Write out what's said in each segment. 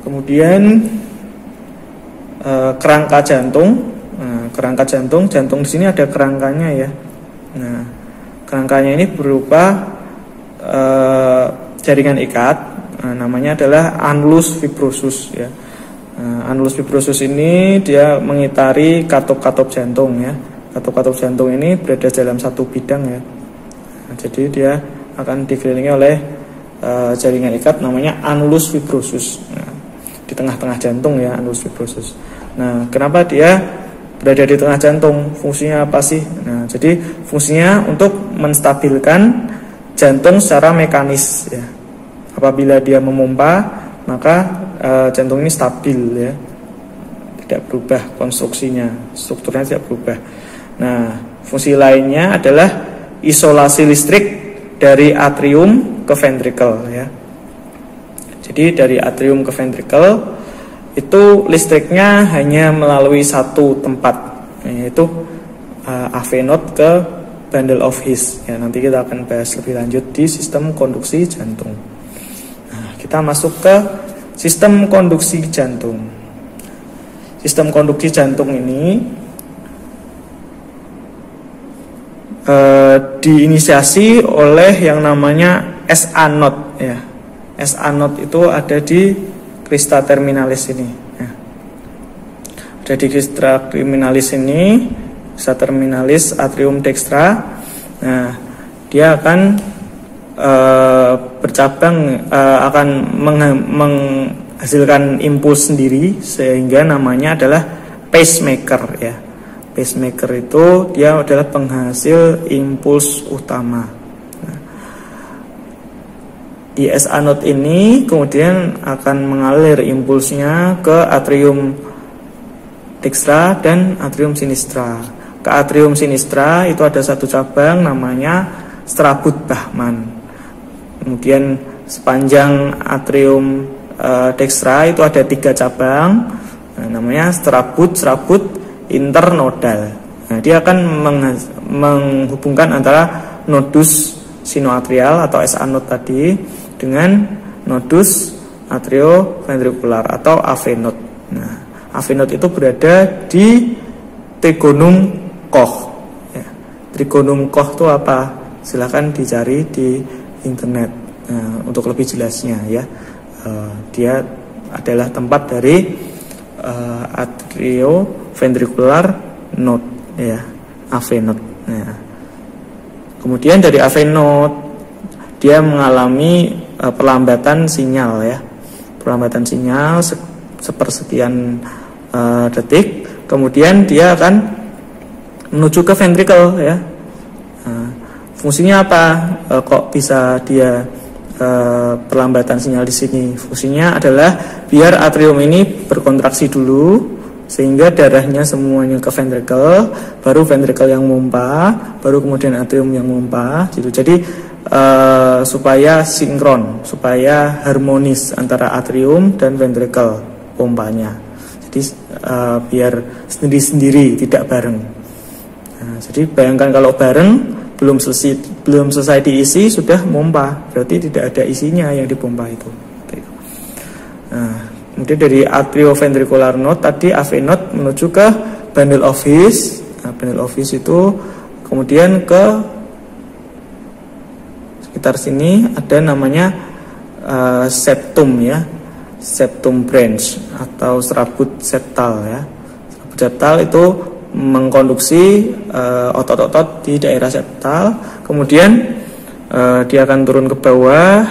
Kemudian kerangka jantung. Nah, kerangka jantung di sini ada kerangkanya ya. Nah, kerangkanya ini berupa jaringan ikat. Namanya adalah annulus fibrosus ya. Annulus fibrosus ini dia mengitari katup-katup jantung ya. Katup-katup jantung ini berada dalam satu bidang ya. Nah, jadi dia akan dikelilingi oleh jaringan ikat namanya annulus fibrosus. Nah, di tengah-tengah jantung ya annulus fibrosus. Nah, kenapa dia berada di tengah jantung? Fungsinya apa sih? Nah, jadi fungsinya untuk menstabilkan jantung secara mekanis ya. Apabila dia memompa, maka jantung ini stabil ya, tidak berubah konstruksinya, strukturnya tidak berubah. Nah, fungsi lainnya adalah isolasi listrik dari atrium ke ventricle ya. Jadi dari atrium ke ventricle itu listriknya hanya melalui satu tempat, yaitu AV node ke bundle of His ya. Nanti kita akan bahas lebih lanjut di sistem konduksi jantung. Nah, kita masuk ke sistem konduksi jantung. Sistem konduksi jantung ini diinisiasi oleh yang namanya SA node ya. SA node itu ada di crista terminalis ini ya. Ada di crista terminalis ini, crista terminalis atrium dextra. Nah, dia akan bercabang, akan menghasilkan impuls sendiri, sehingga namanya adalah pacemaker ya. Pacemaker itu dia adalah penghasil impuls utama. Nah, di SA node ini kemudian akan mengalir impulsnya ke atrium dextra dan atrium sinistra. Ke atrium sinistra itu ada satu cabang namanya Strabut-Bachmann. Kemudian sepanjang atrium dextra itu ada 3 cabang, namanya Strabut internodal. Nah, dia akan menghubungkan antara nodus sinoatrial atau SA node tadi dengan nodus atrioventrikular atau AV node. Nah, AV node itu berada di trigonum Koch. Ya. Trigonum Koch itu apa? Silahkan dicari di internet untuk lebih jelasnya ya. Dia adalah tempat dari atrioventricular node ya, AV node. Nah, kemudian dari AV node dia mengalami perlambatan sinyal ya, perlambatan sinyal sepersekian detik. Kemudian dia akan menuju ke ventricle ya. Fungsinya apa? Kok bisa dia perlambatan sinyal di sini? Fungsinya adalah biar atrium ini berkontraksi dulu, sehingga darahnya semuanya ke ventricle, baru ventricle yang memompa, baru kemudian atrium yang memompa gitu. Jadi supaya sinkron, supaya harmonis antara atrium dan ventricle pompanya. Jadi biar sendiri-sendiri, tidak bareng. Nah, jadi bayangkan kalau bareng, belum selesai diisi sudah mompa, berarti tidak ada isinya yang dipompa itu. Nah, kemudian dari atrioventricular node tadi AV node menuju ke bundle of His. Nah, bundle of His itu kemudian ke sekitar sini ada namanya septum ya, septum branch atau serabut septal ya. Serabut septal itu mengkonduksi otot-otot di daerah septal, kemudian dia akan turun ke bawah,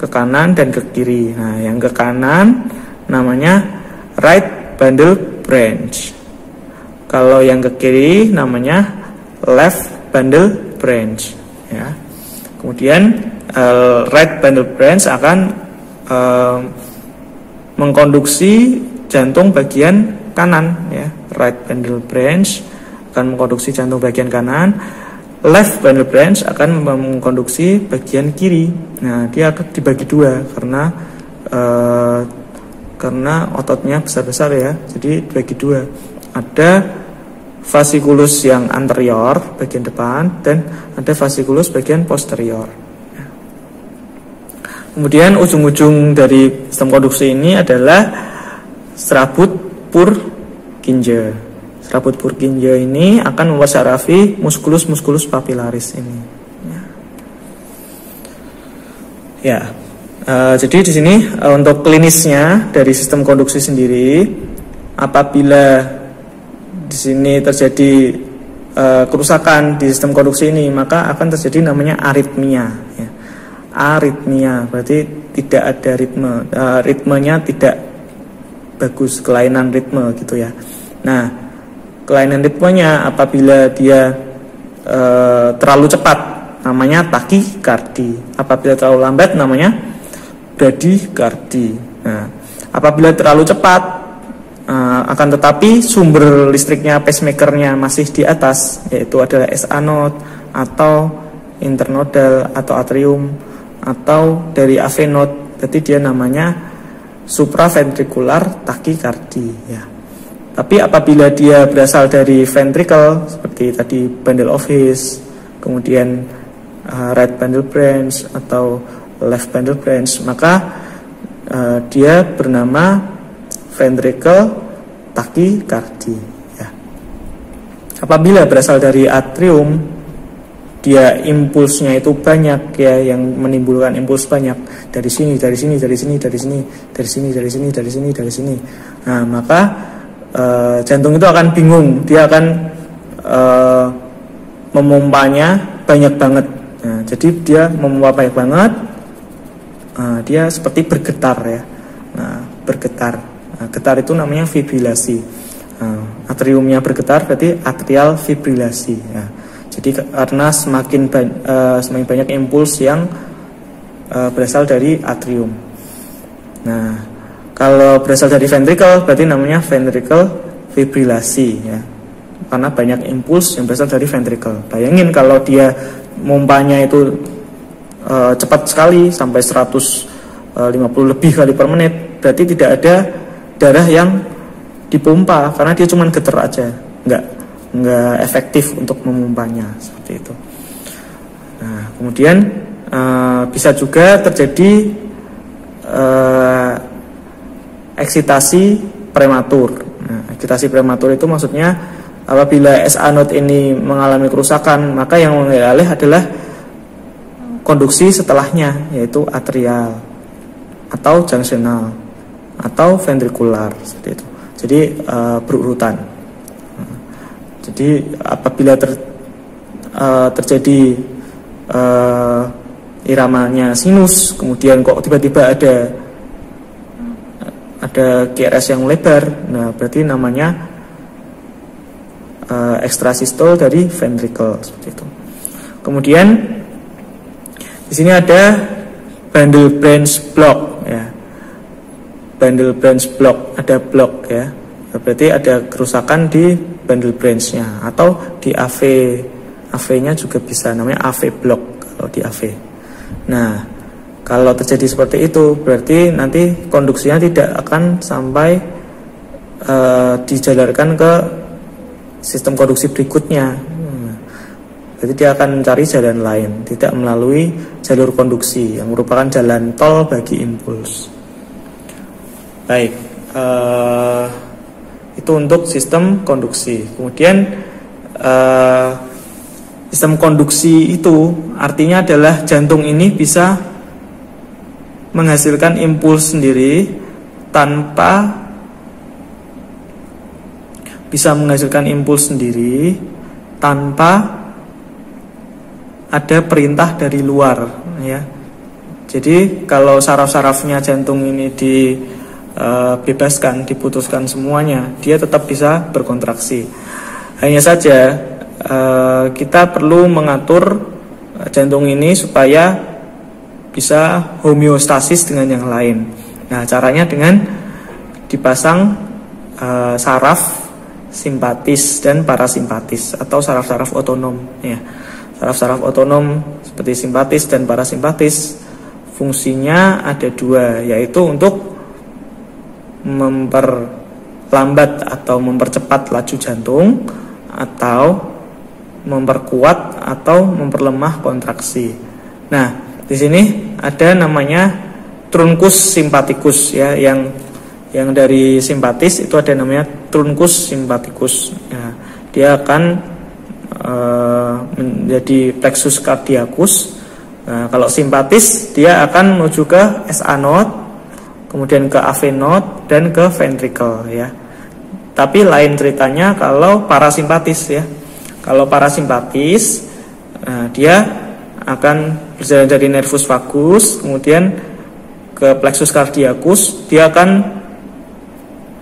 ke kanan dan ke kiri. Nah, yang ke kanan namanya right bundle branch. Kalau yang ke kiri namanya left bundle branch. Ya. Kemudian right bundle branch akan mengkonduksi jantung bagian kanan ya. Right bundle branch akan mengkonduksi jantung bagian kanan, left bundle branch akan mengkonduksi bagian kiri. Nah, dia akan dibagi dua karena ototnya besar-besar ya. Jadi dibagi dua. Ada vasikulus yang anterior bagian depan dan ada vasikulus bagian posterior. Kemudian ujung-ujung dari sistem konduksi ini adalah serabut Purkinje. Serabut Purkinje ini akan membuat syarafi musculus papillaris ini. Jadi di sini untuk klinisnya dari sistem konduksi sendiri, apabila di sini terjadi kerusakan di sistem konduksi ini, maka akan terjadi namanya aritmia. Ya. Aritmia berarti tidak ada ritme, ritmenya tidak bagus, kelainan ritme gitu ya. Nah, kelainan ritmenya apabila dia terlalu cepat namanya takikardi, apabila terlalu lambat namanya bradikardi. Nah, apabila terlalu cepat akan tetapi sumber listriknya pacemakernya masih di atas, yaitu adalah SA node atau internodal atau atrium atau dari AV node, berarti dia namanya supraventricular takikardi ya. Tapi apabila dia berasal dari ventricle seperti tadi bundle of His, kemudian right bundle branch atau left bundle branch, maka dia bernama ventricle takikardi ya. Apabila berasal dari atrium, dia impulsnya itu banyak ya, yang menimbulkan impuls banyak dari sini, dari sini, dari sini, dari sini, dari sini, dari sini, dari sini, dari sini. Nah, maka jantung itu akan bingung, dia akan memompanya banyak banget. Nah, jadi dia memompa banyak banget, dia seperti bergetar ya. Nah, bergetar. Nah, getar itu namanya fibrilasi. Atriumnya bergetar berarti atrial fibrilasi ya. Jadi karena semakin banyak impuls yang berasal dari atrium. Nah, kalau berasal dari ventricle berarti namanya ventricle fibrilasi ya. Karena banyak impuls yang berasal dari ventricle. Bayangin kalau dia mompanya itu cepat sekali sampai 150 lebih kali per menit, berarti tidak ada darah yang dipompa karena dia cuma getar aja, nggak efektif untuk memompanya seperti itu. Nah, kemudian bisa juga terjadi eksitasi prematur. Nah, eksitasi prematur itu maksudnya apabila SA node ini mengalami kerusakan, maka yang mengambil alih adalah konduksi setelahnya, yaitu atrial atau junctional atau ventrikular seperti itu. Jadi berurutan. Jadi apabila terjadi iramanya sinus, kemudian kok tiba-tiba ada QRS yang melebar, nah berarti namanya ekstrasistol dari ventricle seperti itu. Kemudian di sini ada bundle branch block ya. Bundle branch block, ada block ya. Berarti ada kerusakan di bundle branch-nya atau di AV. AV-nya juga bisa namanya AV block kalau di AV. Nah, kalau terjadi seperti itu berarti nanti konduksinya tidak akan sampai dijalarkan ke sistem konduksi berikutnya. Jadi dia akan mencari jalan lain, tidak melalui jalur konduksi yang merupakan jalan tol bagi impuls. Baik, itu untuk sistem konduksi. Kemudian sistem konduksi itu artinya adalah jantung ini bisa menghasilkan impuls sendiri tanpa ada perintah dari luar ya. Jadi kalau saraf-sarafnya jantung ini dibebaskan, diputuskan semuanya, dia tetap bisa berkontraksi. Hanya saja kita perlu mengatur jantung ini supaya bisa homeostasis dengan yang lain. Nah, caranya dengan dipasang saraf simpatis dan parasimpatis atau saraf-saraf otonom ya. Saraf-saraf otonom seperti simpatis dan parasimpatis fungsinya ada dua, yaitu untuk memperlambat atau mempercepat laju jantung atau memperkuat atau memperlemah kontraksi. Nah, di sini ada namanya truncus simpaticus ya, yang dari simpatis itu ada namanya truncus simpaticus. Ya, dia akan menjadi plexus cardiacus. Nah, kalau simpatis dia akan menuju ke SA node, kemudian ke AV node dan ke ventricle ya. Tapi lain ceritanya kalau parasimpatis ya. Kalau parasimpatis dia akan berjalan dari nervus vagus kemudian ke plexus cardiacus, dia akan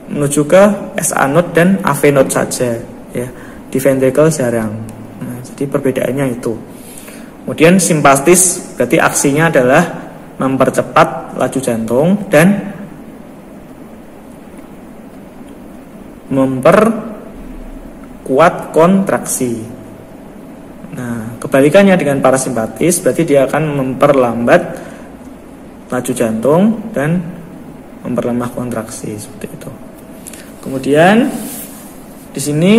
menuju ke SA node dan AV node saja ya. Di ventricle jarang. Nah, jadi perbedaannya itu. Kemudian simpatis berarti aksinya adalah mempercepat laju jantung dan memperkuat kontraksi. Nah, kebalikannya dengan parasimpatis berarti dia akan memperlambat laju jantung dan memperlambat kontraksi seperti itu. Kemudian di sini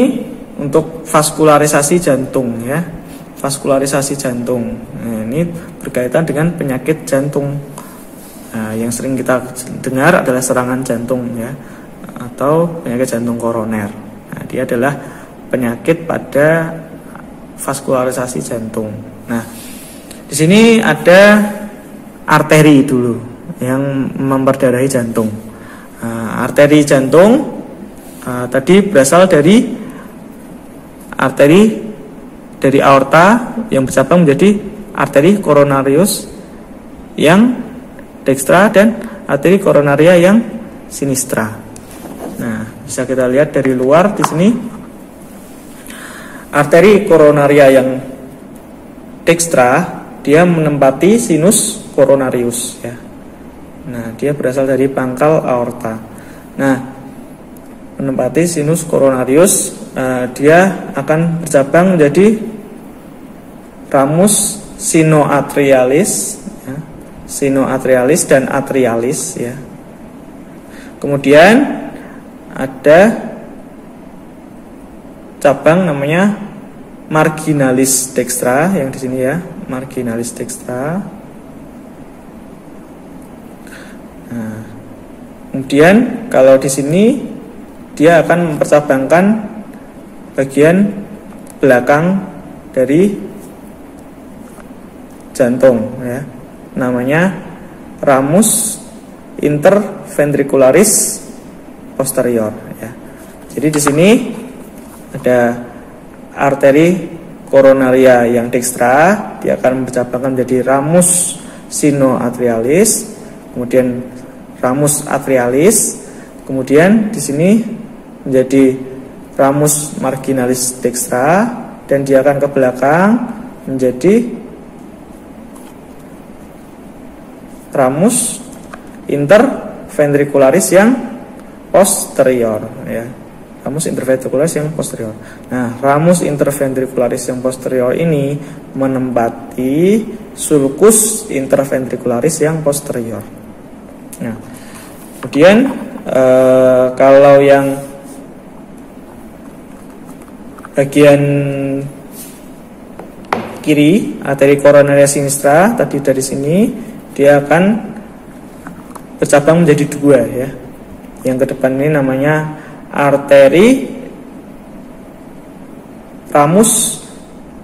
untuk vaskularisasi jantung ya, vaskularisasi jantung. Nah, ini berkaitan dengan penyakit jantung. Nah, yang sering kita dengar adalah serangan jantung ya, atau penyakit jantung koroner. Nah, dia adalah penyakit pada vaskularisasi jantung. Nah, di sini ada arteri dulu yang memperdarahi jantung. Nah, arteri jantung tadi berasal dari arteri dari aorta yang bercabang menjadi arteri coronarius yang dextra dan arteri coronaria yang sinistra. Nah, bisa kita lihat dari luar di sini. Arteri coronaria yang dextra dia menempati sinus coronarius ya. Nah, dia berasal dari pangkal aorta. Nah, menempati sinus coronarius, dia akan bercabang menjadi ramus sinoatrialis ya. Sinoatrialis dan atrialis ya. Kemudian ada cabang namanya marginalis dextra yang di sini ya, marginalis dextra. Nah, kemudian kalau di sini dia akan mempercabangkan bagian belakang dari jantung ya. Namanya ramus interventricularis posterior ya. Jadi di sini ada arteri coronaria yang dextra, dia akan mempercabangkan menjadi ramus sinoatrialis, kemudian ramus atrialis, kemudian di sini menjadi ramus marginalis dextra dan dia akan ke belakang menjadi ramus interventricularis yang posterior ya. Ramus interventricularis yang posterior. Nah, ramus interventricularis yang posterior ini menempati sulcus interventricularis yang posterior. Nah, kemudian kalau yang bagian kiri, arteri coronaria sinistra tadi dari sini, dia akan bercabang menjadi dua ya. Yang ke depan ini namanya arteri ramus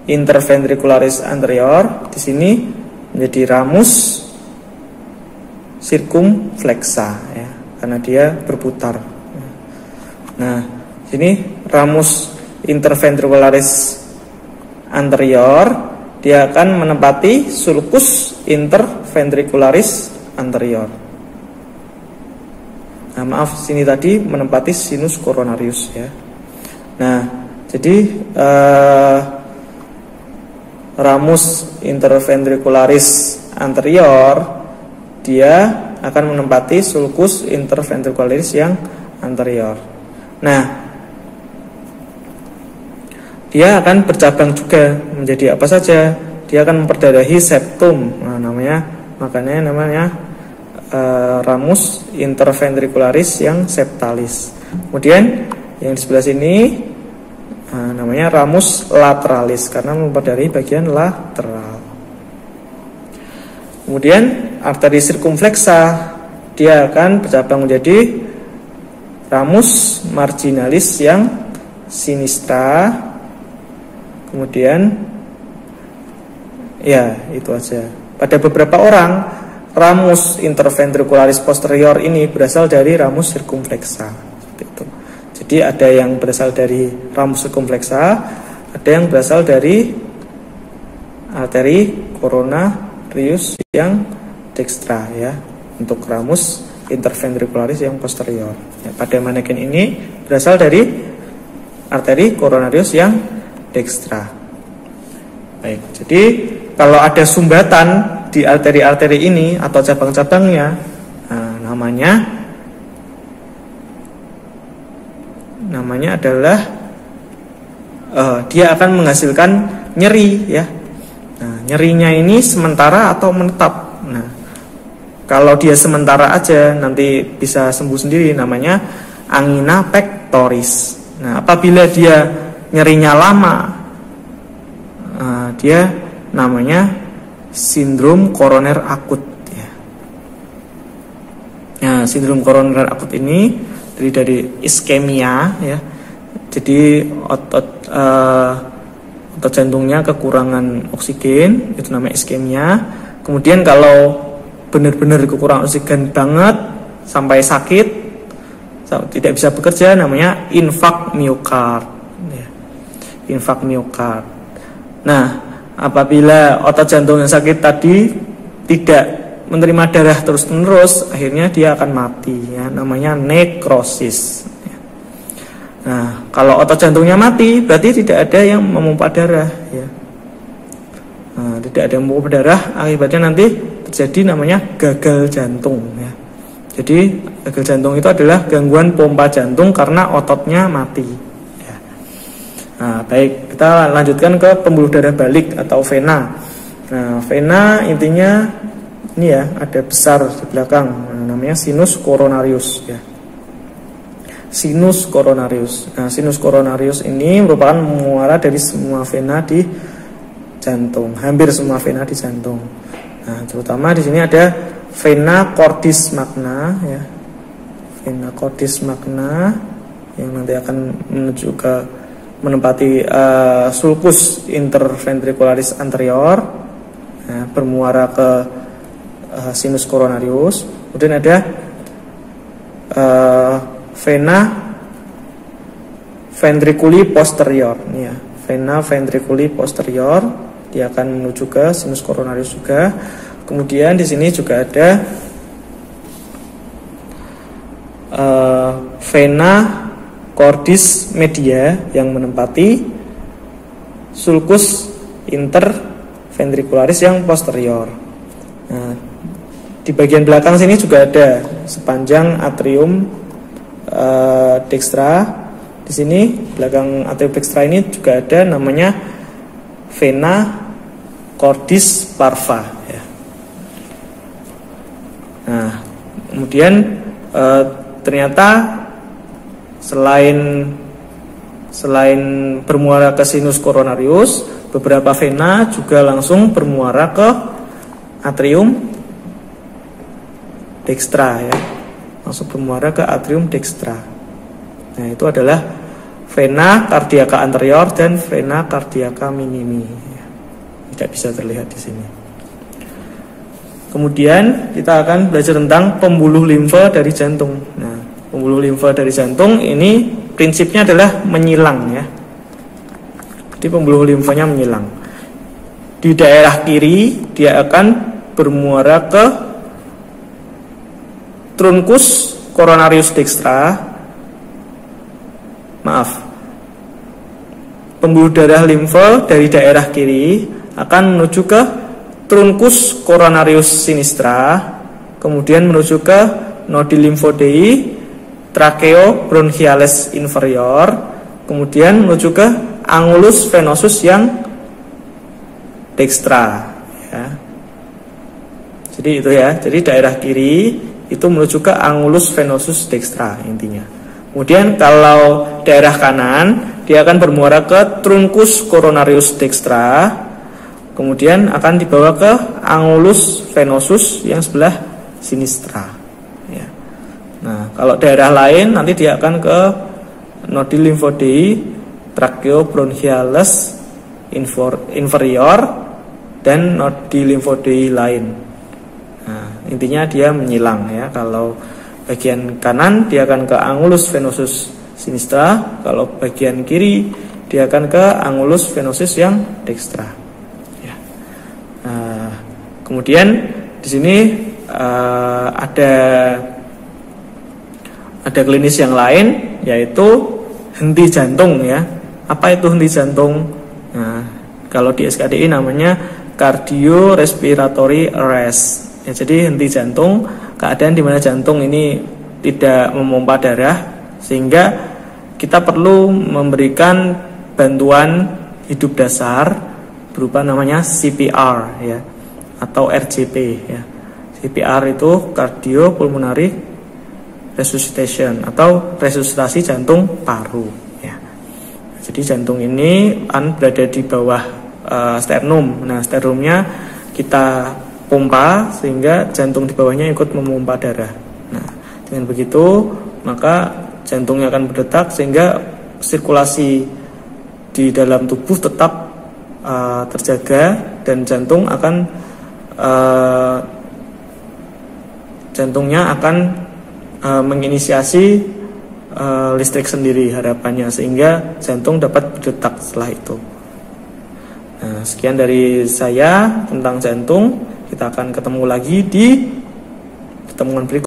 interventricularis anterior. Di sini menjadi ramus circumflexa ya, karena dia berputar. Nah, sini ramus interventricularis anterior, dia akan menempati sulcus interventricularis anterior. Nah, maaf, sini tadi menempati sinus coronarius ya. Nah, jadi ramus interventricularis anterior dia akan menempati sulcus interventricularis yang anterior. Nah, dia akan bercabang juga menjadi apa saja. Dia akan memperdarahi septum. Nah, makanya namanya ramus interventricularis yang septalis. Kemudian yang di sebelah sini namanya ramus lateralis karena memperdarahi bagian lateral. Kemudian arteri sirkumfleksa dia akan bercabang menjadi ramus marginalis yang sinistra. Kemudian ya itu aja. Pada beberapa orang ramus interventricularis posterior ini berasal dari ramus sirkumfleksa. Seperti itu. Jadi ada yang berasal dari ramus sirkumfleksa, ada yang berasal dari arteri coronarius yang dextra ya, untuk ramus interventricularis yang posterior. Ya, pada manekin ini berasal dari arteri coronarius yang dextra. Baik, jadi kalau ada sumbatan di arteri-arteri ini atau cabang-cabangnya, namanya adalah dia akan menghasilkan nyeri ya. Nah, nyerinya ini sementara atau menetap. Nah, kalau dia sementara aja nanti bisa sembuh sendiri, namanya angina pectoris. Nah, apabila dia nyerinya lama, dia namanya sindrom koroner akut ya. Nah, sindrom koroner akut ini dari iskemia ya. Jadi otot jantungnya kekurangan oksigen, itu namanya iskemia. Kemudian kalau benar-benar kekurangan oksigen banget sampai sakit, tidak bisa bekerja, namanya infak miokard ya. Infak miokard. Nah, apabila otot jantung yang sakit tadi tidak menerima darah terus-menerus, akhirnya dia akan mati ya, namanya nekrosis. Nah, kalau otot jantungnya mati, berarti tidak ada yang memompa darah ya. Nah, tidak ada yang memompa darah, akibatnya nanti terjadi namanya gagal jantung ya. Jadi gagal jantung itu adalah gangguan pompa jantung karena ototnya mati ya. Nah, baik, kita lanjutkan ke pembuluh darah balik atau vena. Nah, vena intinya ini ya, ada besar di belakang, namanya sinus coronarius ya. Sinus coronarius. Nah, sinus coronarius ini merupakan muara dari semua vena di jantung, hampir semua vena di jantung. Nah, terutama di sini ada vena cordis magna ya. Vena cordis magna yang nanti akan menuju ke menempati sulcus interventricularis anterior, nah, bermuara ke sinus coronarius. Kemudian ada vena ventriculi posterior nih ya, vena ventriculi posterior, dia akan menuju ke sinus coronarius juga. Kemudian di sini juga ada vena cordis media yang menempati sulcus interventricularis yang posterior. Nah, di bagian belakang sini juga ada sepanjang atrium dextra. Di sini belakang atrium dextra ini juga ada namanya vena cordis parva ya. Nah, kemudian ternyata selain bermuara ke sinus coronarius, beberapa vena juga langsung bermuara ke atrium dextra ya. Langsung bermuara ke atrium dextra. Nah, itu adalah vena cardiaca anterior dan vena cardiaca minimi. Tidak bisa terlihat di sini. Kemudian kita akan belajar tentang pembuluh limfa dari jantung. Nah, pembuluh limfa dari jantung ini prinsipnya adalah menyilang ya. Jadi pembuluh limfanya menyilang. Di daerah kiri dia akan bermuara ke truncus coronarius dextra. Maaf. Pembuluh darah limfa dari daerah kiri akan menuju ke truncus coronarius sinistra, kemudian menuju ke nodi limfodei tracheobronchiales inferior, kemudian menuju ke angulus venosus yang dextra ya. Jadi itu ya. Jadi daerah kiri itu menuju ke angulus venosus dextra intinya. Kemudian kalau daerah kanan dia akan bermuara ke truncus coronarius dextra, kemudian akan dibawa ke angulus venosus yang sebelah sinistra ya. Nah, kalau daerah lain nanti dia akan ke nodi limfodei tracheobronchiales inferior dan nodi limfodei lain. Nah, intinya dia menyilang ya. Kalau bagian kanan dia akan ke angulus venosus sinistra, kalau bagian kiri dia akan ke angulus venosus yang dextra. Ya. Kemudian di sini ada klinis yang lain, yaitu henti jantung ya. Apa itu henti jantung? Nah, kalau di SKDI namanya cardiorespiratory arrest. Ya, jadi henti jantung, keadaan di mana jantung ini tidak memompa darah, sehingga kita perlu memberikan bantuan hidup dasar berupa namanya CPR ya, atau RJP ya. CPR itu cardiopulmonary resuscitation atau resusitasi jantung paru ya. Jadi jantung ini berada di bawah sternum. Nah, sternumnya kita pompa sehingga jantung di bawahnya ikut memompa darah. Nah, dengan begitu maka jantungnya akan berdetak sehingga sirkulasi di dalam tubuh tetap terjaga, dan jantungnya akan menginisiasi listrik sendiri harapannya, sehingga jantung dapat berdetak setelah itu. Nah, sekian dari saya tentang jantung. Kita akan ketemu lagi di pertemuan berikutnya.